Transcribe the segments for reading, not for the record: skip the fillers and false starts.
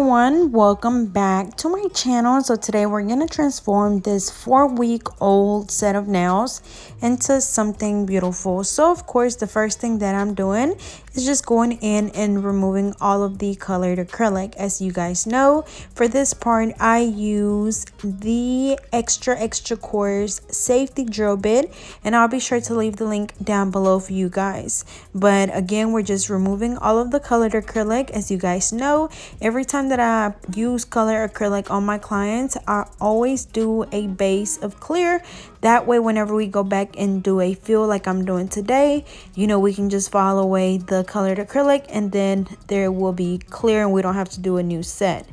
everyone, welcome back to my channel. So today we're going to transform this 4-week-old set of nails into something beautiful. So of course the first thing that I'm doing is just going in and removing all of the colored acrylic. As you guys know, for this part I use the extra coarse safety drill bit, and I'll be sure to leave the link down below for you guys. But again, we're just removing all of the colored acrylic. As you guys know, every time that I use color acrylic on my clients, I always do a base of clear. That way whenever we go back and do a fill like I'm doing today, you know, we can just file away the colored acrylic and then there will be clear and we don't have to do a new set.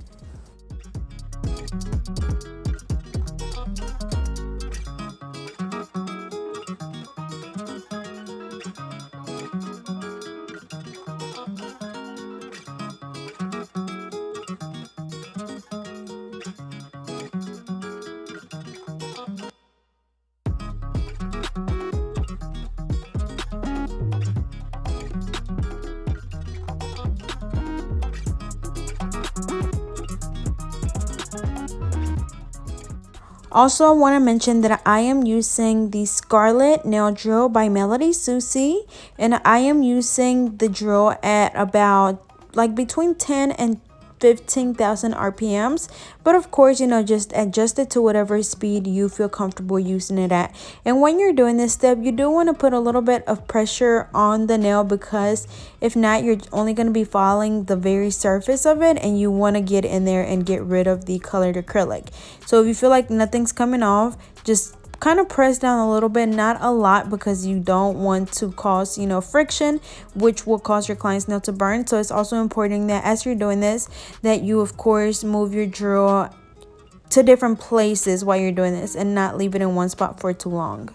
Also, I want to mention that I am using the Scarlet Nail Drill by Melody Susie, and I am using the drill at about like between 10 and 15,000 RPMs, but of course, you know, just adjust it to whatever speed you feel comfortable using it at. And when you're doing this step, you do want to put a little bit of pressure on the nail, because if not, you're only going to be filing the very surface of it, and you want to get in there and get rid of the colored acrylic. So if you feel like nothing's coming off, just kind of press down a little bit, not a lot, because you don't want to cause, you know, friction, which will cause your client's nail to burn. So it's also important that as you're doing this, that you of course move your drill to different places while you're doing this and not leave it in one spot for too long.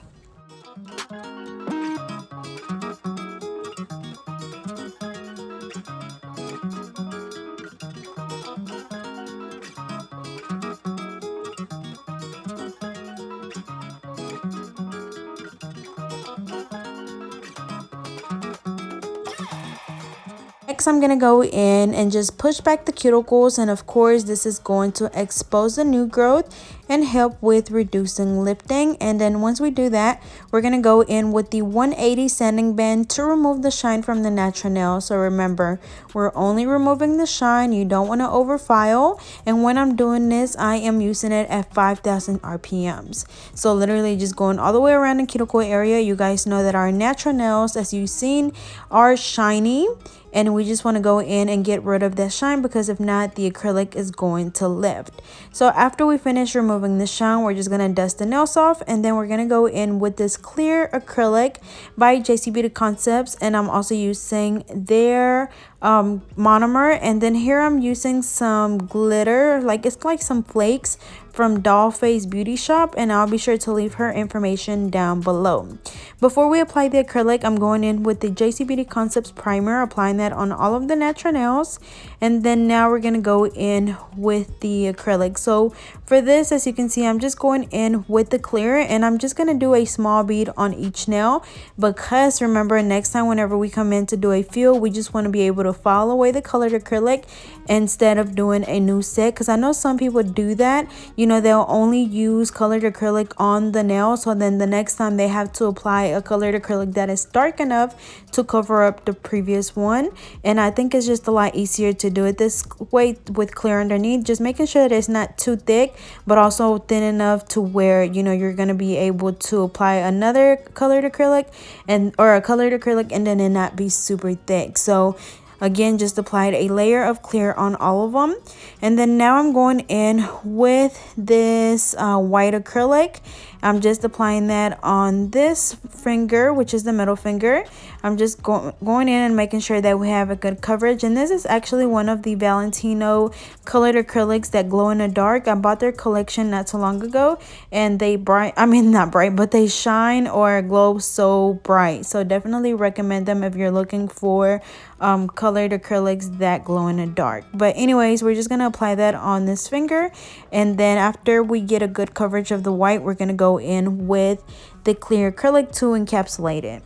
Next, I'm going to go in and just push back the cuticles, and of course this is going to expose the new growth and help with reducing lifting. And then once we do that, we're going to go in with the 180 sanding band to remove the shine from the natural nail. So remember, we're only removing the shine. You don't want to overfile. And when I'm doing this, I am using it at 5,000 RPMs. So literally just going all the way around the cuticle area. You guys know that our natural nails, as you've seen, are shiny, and we just want to go in and get rid of that shine, because if not, the acrylic is going to lift. So after we finish removing the shine, we're just going to dust the nails off, and then we're going to go in with this clear acrylic by JC Beauty Concepts, and I'm also using their monomer. And then here I'm using some glitter, like it's like some flakes from Dollface Beauty Shop, and I'll be sure to leave her information down below. Before we apply the acrylic, I'm going in with the JC Beauty Concepts primer, applying that on all of the natural nails. And then now we're going to go in with the acrylic. So for this, as you can see, I'm just going in with the clear, and I'm just going to do a small bead on each nail, because remember, next time whenever we come in to do a fill, we just want to be able to file away the colored acrylic instead of doing a new set. Because I know some people do that, you know, they'll only use colored acrylic on the nail, so then the next time they have to apply a colored acrylic that is dark enough to cover up the previous one. And I think it's just a lot easier to do it this way with clear underneath, just making sure that it's not too thick but also thin enough to where, you know, you're going to be able to apply another colored acrylic and then it not be super thick. So again, just applied a layer of clear on all of them. And then now I'm going in with this white acrylic. I'm just applying that on this finger, which is the middle finger. I'm just going in and making sure that we have a good coverage. And this is actually one of the Valentino colored acrylics that glow in the dark. I bought their collection not too long ago, and they not bright, but they shine or glow so bright. So definitely recommend them if you're looking for colored acrylics that glow in the dark. But anyways, we're just going to apply that on this finger, and then after we get a good coverage of the white, we're going to go in with the clear acrylic to encapsulate it.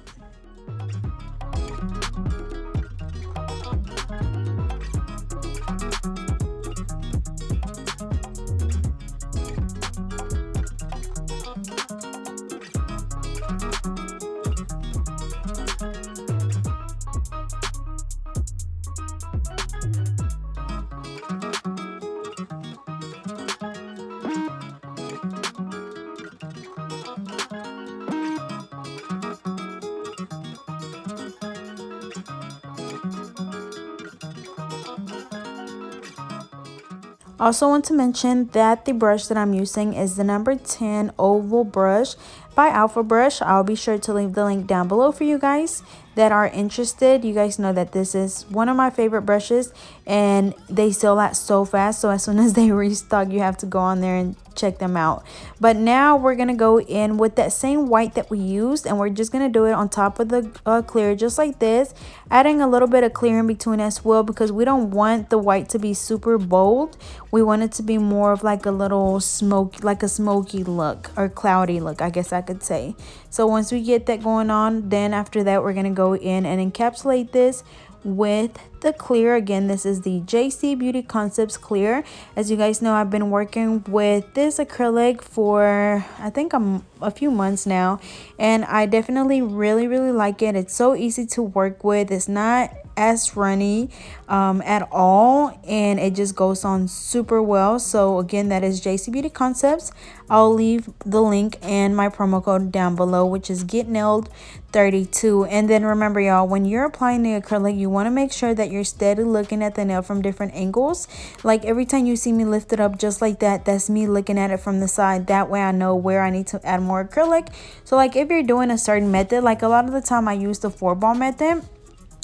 Also want to mention that the brush that I'm using is the number 10 oval brush by Alpha Brush. I'll be sure to leave the link down below for you guys that are interested. You guys know that this is one of my favorite brushes and they sell out so fast, so as soon as they restock you have to go on there and check them out. But now we're gonna go in with that same white that we used, and we're just gonna do it on top of the clear, just like this, adding a little bit of clear in between as well, because we don't want the white to be super bold. We want it to be more of like a little smoky, like a smoky look, or cloudy look, I guess I could say. So once we get that going on, then after that we're gonna go in and encapsulate this with the clear. Again, this is the JC Beauty Concepts clear. As you guys know, I've been working with this acrylic for I think a few months now, and I definitely really like it. It's so easy to work with. It's not as runny at all, and it just goes on super well. So again, that is JC Beauty Concepts. I'll leave the link and my promo code down below, which is GetNailed32. And then remember, y'all, when you're applying the acrylic, you want to make sure that you're steady looking at the nail from different angles. Like every time you see me lift it up just like that, that's me looking at it from the side. That way I know where I need to add more acrylic. So like if you're doing a certain method, like a lot of the time I use the 4-ball method.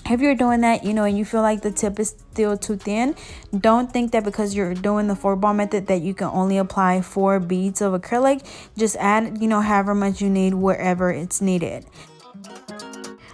If you're doing that, you know, and you feel like the tip is still too thin, don't think that because you're doing the 4-ball method that you can only apply 4 beads of acrylic. Just add, you know, however much you need wherever it's needed.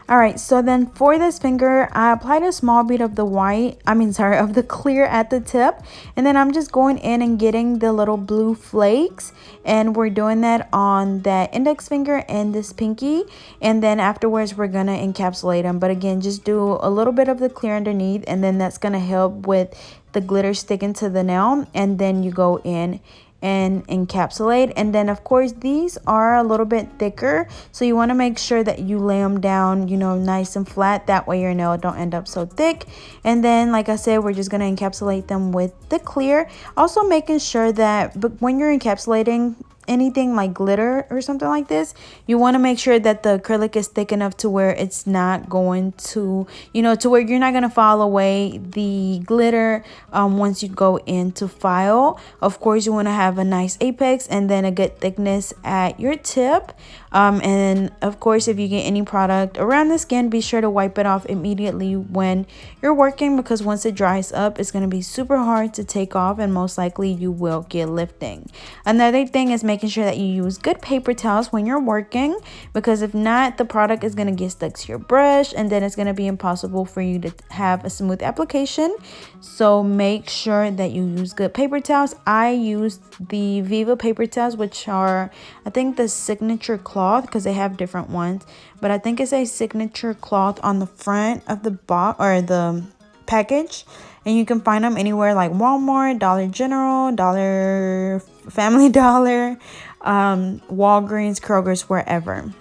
Alright, so then for this finger, I applied a small bead of the of the clear at the tip. And then I'm just going in and getting the little blue flakes. And we're doing that on that index finger and this pinky. And then afterwards, we're going to encapsulate them. But again, just do a little bit of the clear underneath. And then that's going to help with the glitter sticking to the nail. And then you go in and encapsulate. And then of course these are a little bit thicker, so you want to make sure that you lay them down, you know, nice and flat. That way your nail don't end up so thick. And then like I said, we're just going to encapsulate them with the clear, also making sure that when you're encapsulating anything like glitter or something like this, you want to make sure that the acrylic is thick enough to where it's not going to, you know, to where you're not going to file away the glitter once you go in to file. Of course, you want to have a nice apex and then a good thickness at your tip. And of course, if you get any product around the skin, be sure to wipe it off immediately when you're working, because once it dries up, it's going to be super hard to take off and most likely you will get lifting. Another thing is making sure that you use good paper towels when you're working, because if not, the product is going to get stuck to your brush and then it's going to be impossible for you to have a smooth application. So make sure that you use good paper towels. I use the Viva paper towels, which are, I think, the signature cloth, because they have different ones, but I think it's a signature cloth on the front of the box or the package, and you can find them anywhere like Walmart, Dollar General, Family Dollar, Walgreens, Kroger's, wherever.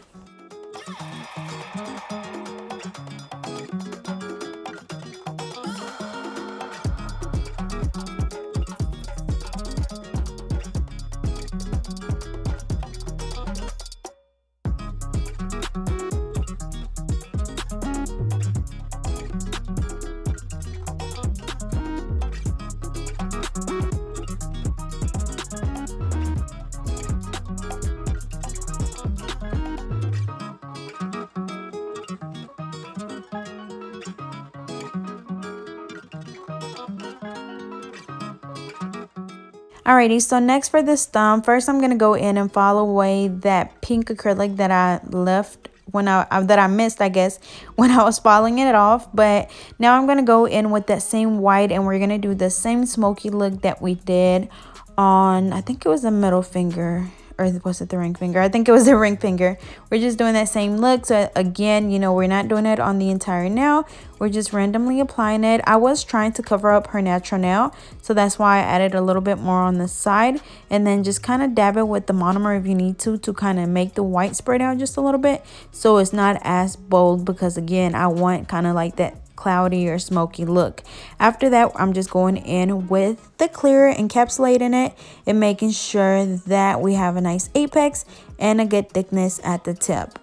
Alrighty, so next for this thumb, first I'm gonna go in and file away that pink acrylic that I left when I missed, I guess, when I was filing it off. But now I'm gonna go in with that same white, and we're gonna do the same smoky look that we did on, I think it was the middle finger, or was it the ring finger? I think it was the ring finger. We're just doing that same look. So again, you know, we're not doing it on the entire nail. We're just randomly applying it. I was trying to cover up her natural nail, so that's why I added a little bit more on the side, and then just kind of dab it with the monomer if you need to kind of make the white spread out just a little bit, so it's not as bold, because again, I want kind of like that cloudy or smoky look. After that, I'm just going in with the clear, encapsulating it and making sure that we have a nice apex and a good thickness at the tip.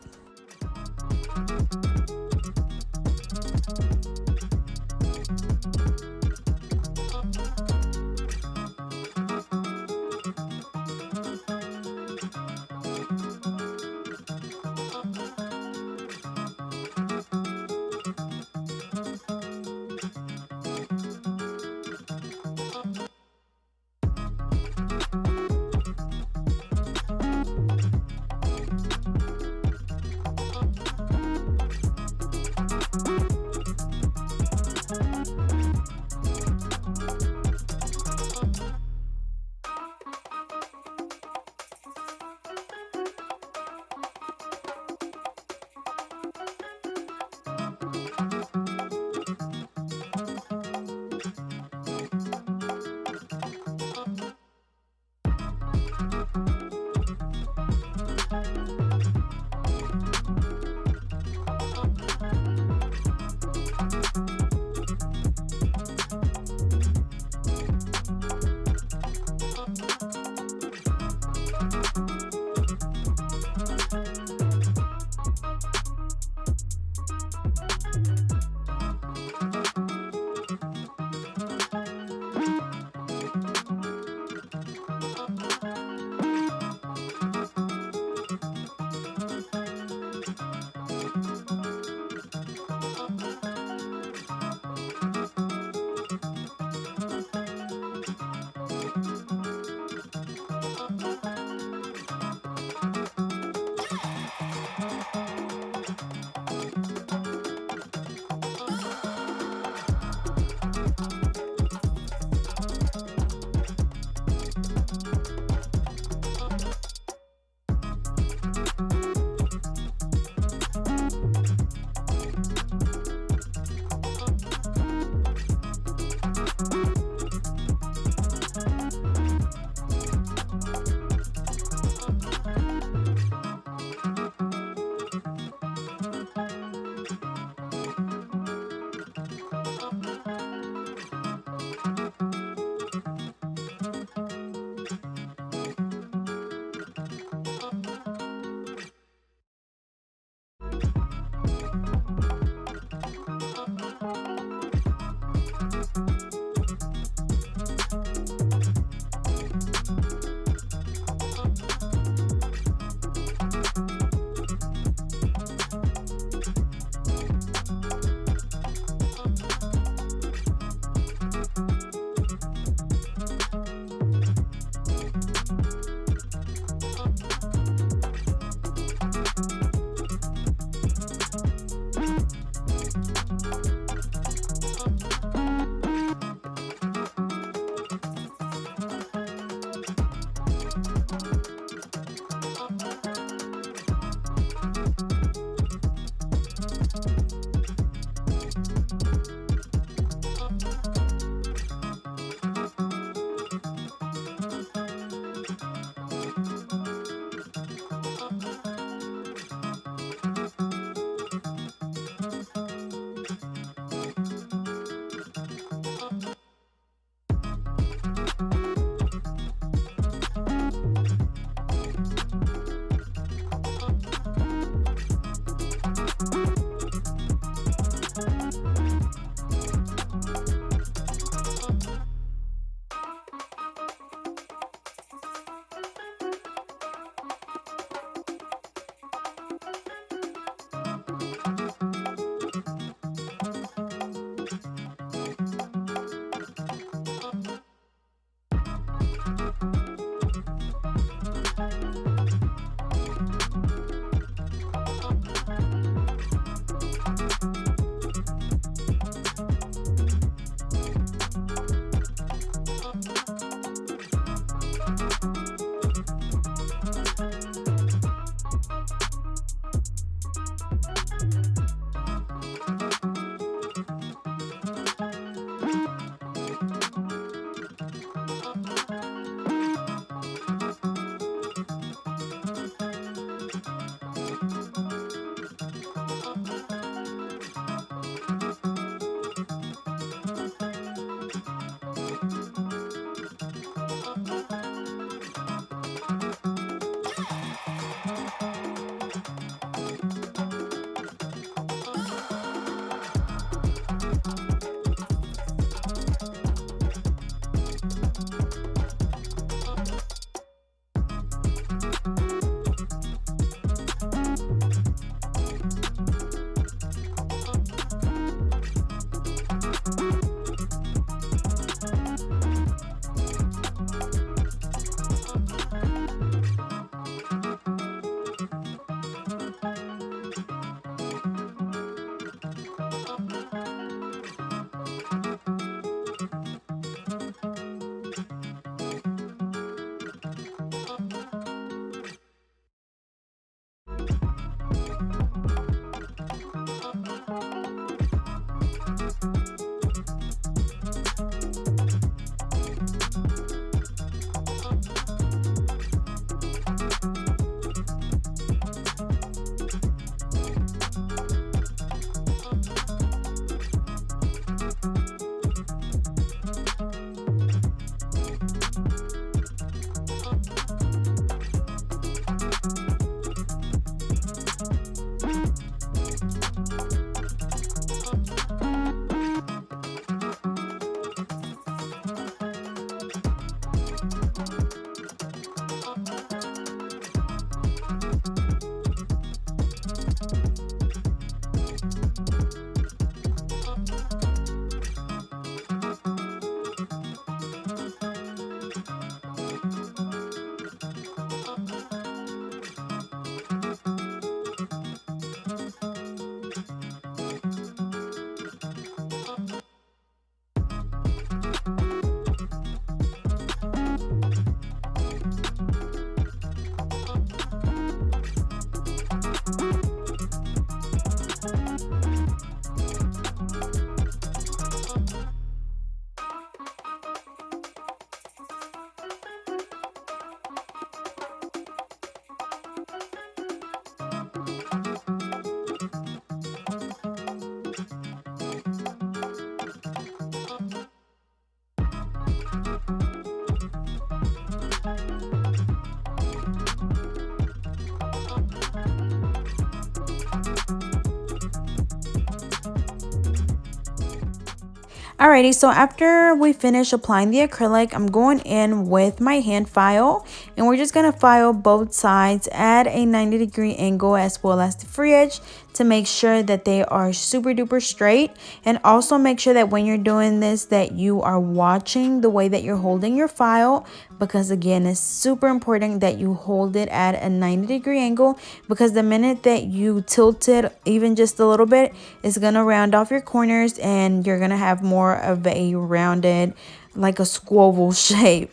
Alrighty, so after we finish applying the acrylic, I'm going in with my hand file, and we're just gonna file both sides at a 90-degree angle as well as the free edge to make sure that they are super duper straight. And also make sure that when you're doing this that you are watching the way that you're holding your file, because again, it's super important that you hold it at a 90-degree angle, because the minute that you tilt it even just a little bit, it's gonna round off your corners and you're gonna have more of a rounded, like a squoval shape.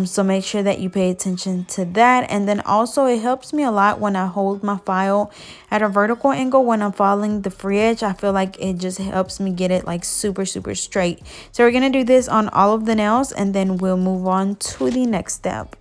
So make sure that you pay attention to that. And then also it helps me a lot when I hold my file at a vertical angle when I'm following the free edge. I feel like it just helps me get it like super straight. So we're gonna do this on all of the nails, and then we'll move on to the next step.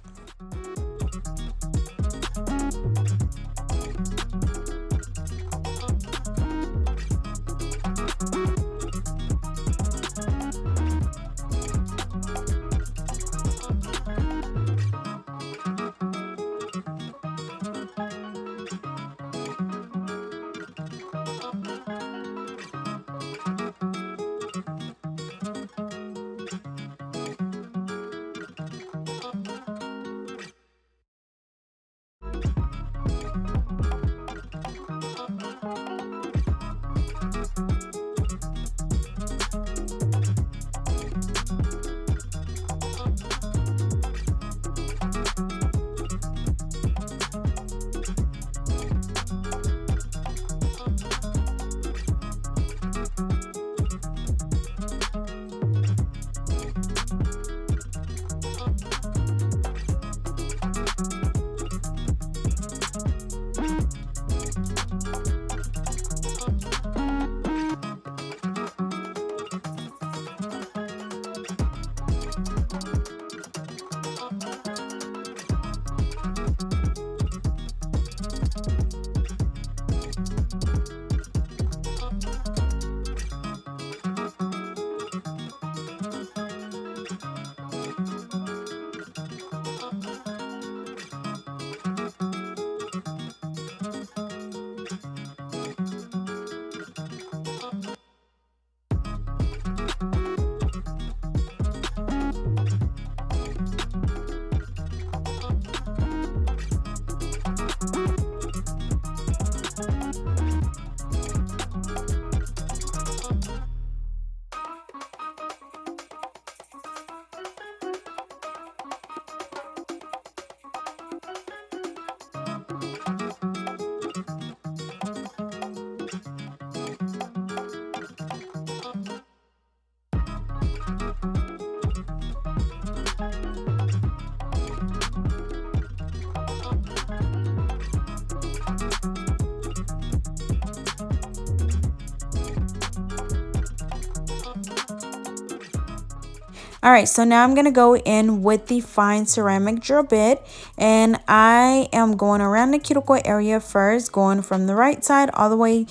All right, so now I'm gonna go in with the fine ceramic drill bit, and I am going around the cuticle area first, going from the right side all the way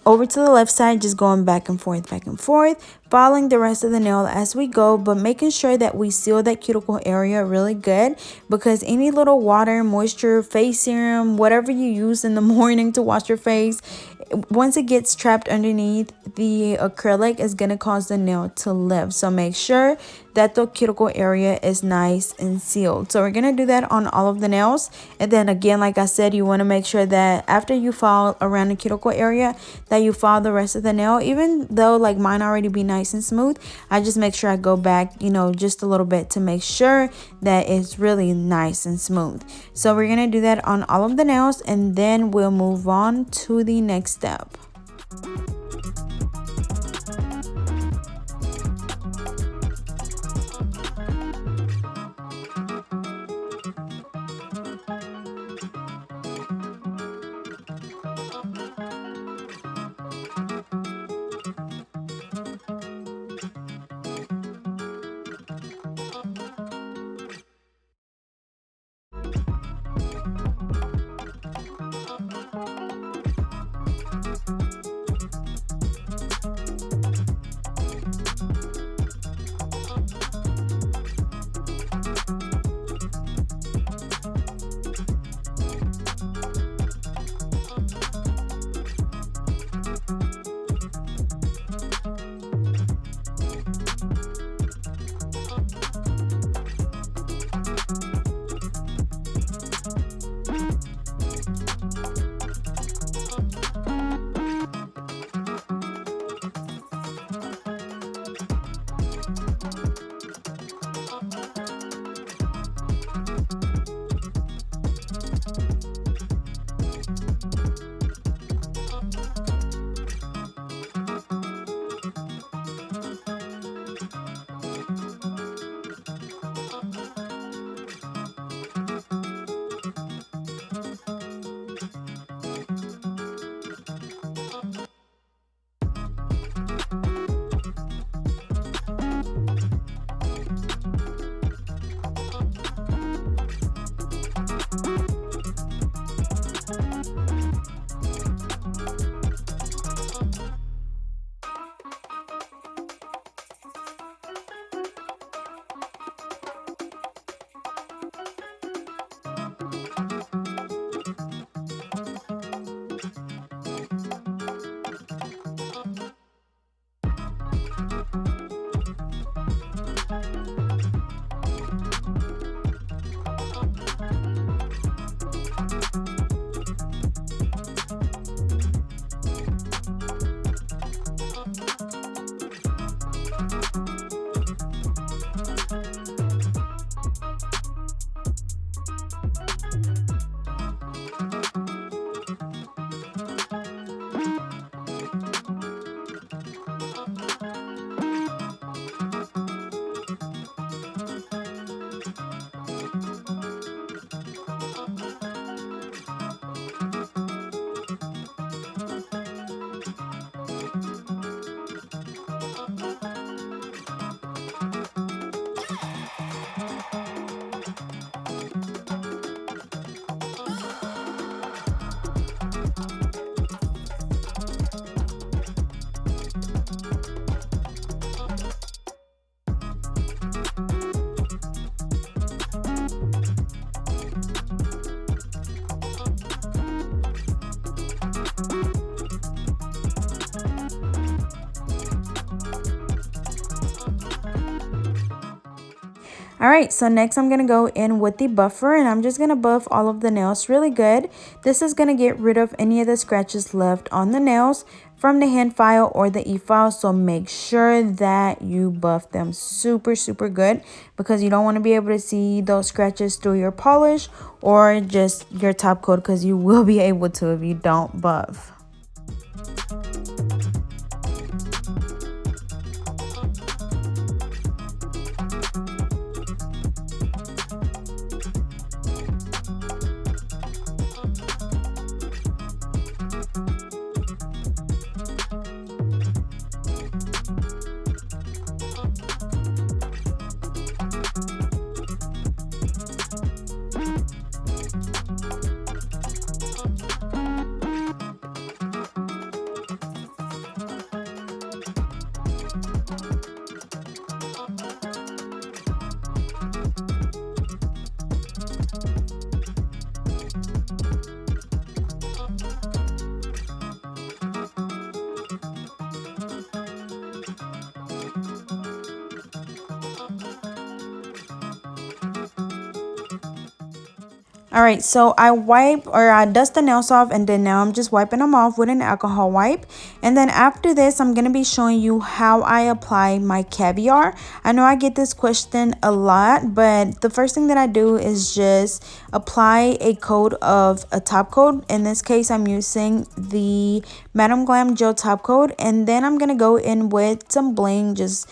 over to the left side, just going back and forth, following the rest of the nail as we go, but making sure that we seal that cuticle area really good, because any little water, moisture, face serum, whatever you use in the morning to wash your face, once it gets trapped underneath the acrylic, is going to cause the nail to lift. So make sure that the cuticle area is nice and sealed. So we're going to do that on all of the nails. And then again, like I said, you want to make sure that after you file around the cuticle area, that you file the rest of the nail. Even though like mine already be nice and smooth, I just make sure I go back, you know, just a little bit to make sure that it's really nice and smooth. So we're going to do that on all of the nails, and then we'll move on to the next step. Alright, so next I'm going to go in with the buffer, and I'm just going to buff all of the nails really good. This is going to get rid of any of the scratches left on the nails from the hand file or the e-file. So make sure that you buff them super good, because you don't want to be able to see those scratches through your polish or just your top coat, because you will be able to if you don't buff. Alright, so I dust the nails off, and then now I'm just wiping them off with an alcohol wipe. And then after this, I'm going to be showing you how I apply my Caviar. I know I get this question a lot, but the first thing that I do is just apply a coat of a top coat. In this case, I'm using the Madam Glam Gel Top Coat, and then I'm going to go in with some bling, just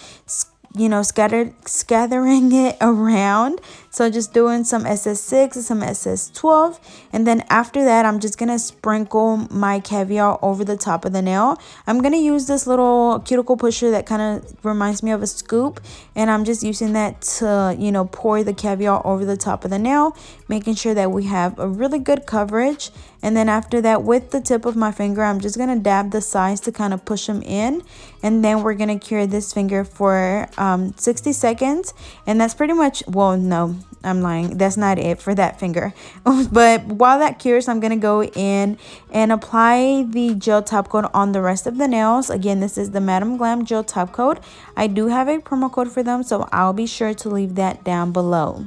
scattering it around. So just doing some SS6 and some SS12, and then after that I'm just gonna sprinkle my Caviar over the top of the nail. I'm gonna use this little cuticle pusher that kind of reminds me of a scoop, and I'm just using that to pour the Caviar over the top of the nail, making sure that we have a really good coverage. And then after that, with the tip of my finger, I'm just gonna dab the sides to kind of push them in, and then we're gonna cure this finger for 60 seconds. And that's pretty much, well, no, I'm lying, that's not it for that finger. But while that cures, I'm gonna go in and apply the gel top coat on the rest of the nails. Again, this is the Madam Glam Gel Top Coat. I do have a promo code for them, so I'll be sure to leave that down below.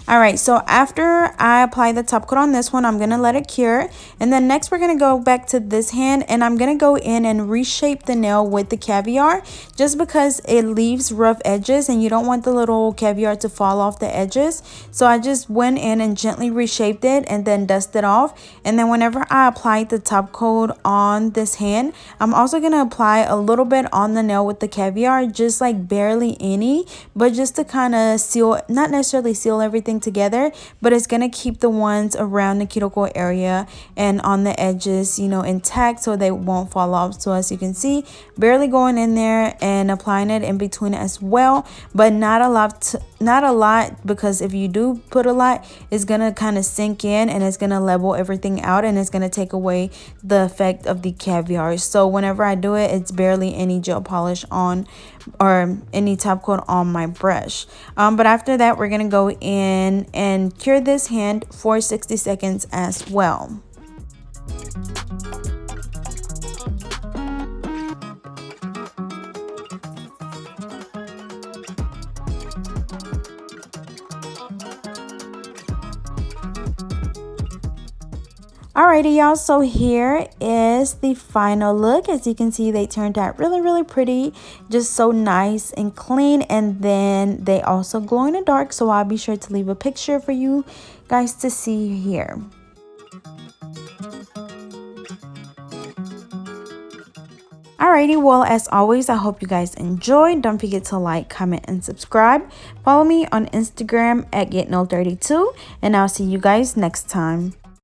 Alright, so after I apply the top coat on this one, I'm going to let it cure. And then next we're going to go back to this hand, and I'm going to go in and reshape the nail with the Caviar, just because it leaves rough edges and you don't want the little Caviar to fall off the edges. So I just went in and gently reshaped it and then dusted off. And then whenever I applied the top coat on this hand, I'm also going to apply a little bit on the nail with the Caviar, just like barely any, but just to kind of seal, not necessarily seal everything together, but it's going to keep the ones around the cuticle area and on the edges, intact, so they won't fall off. So as you can see, barely going in there and applying it in between as well, but not not a lot, because if you do put a lot, it's gonna kind of sink in and it's gonna level everything out, and it's gonna take away the effect of the caviar. So whenever I do it, it's barely any gel polish on or any top coat on my brush. But after that, we're gonna go in and cure this hand for 60 seconds as well. Alrighty, y'all, so here is the final look. As you can see, they turned out really pretty, just so nice and clean, and then they also glow in the dark, so I'll be sure to leave a picture for you guys to see here. Alrighty, well, as always, I hope you guys enjoyed. Don't forget to like, comment, and subscribe. Follow me on Instagram at getnold32, and I'll see you guys next time.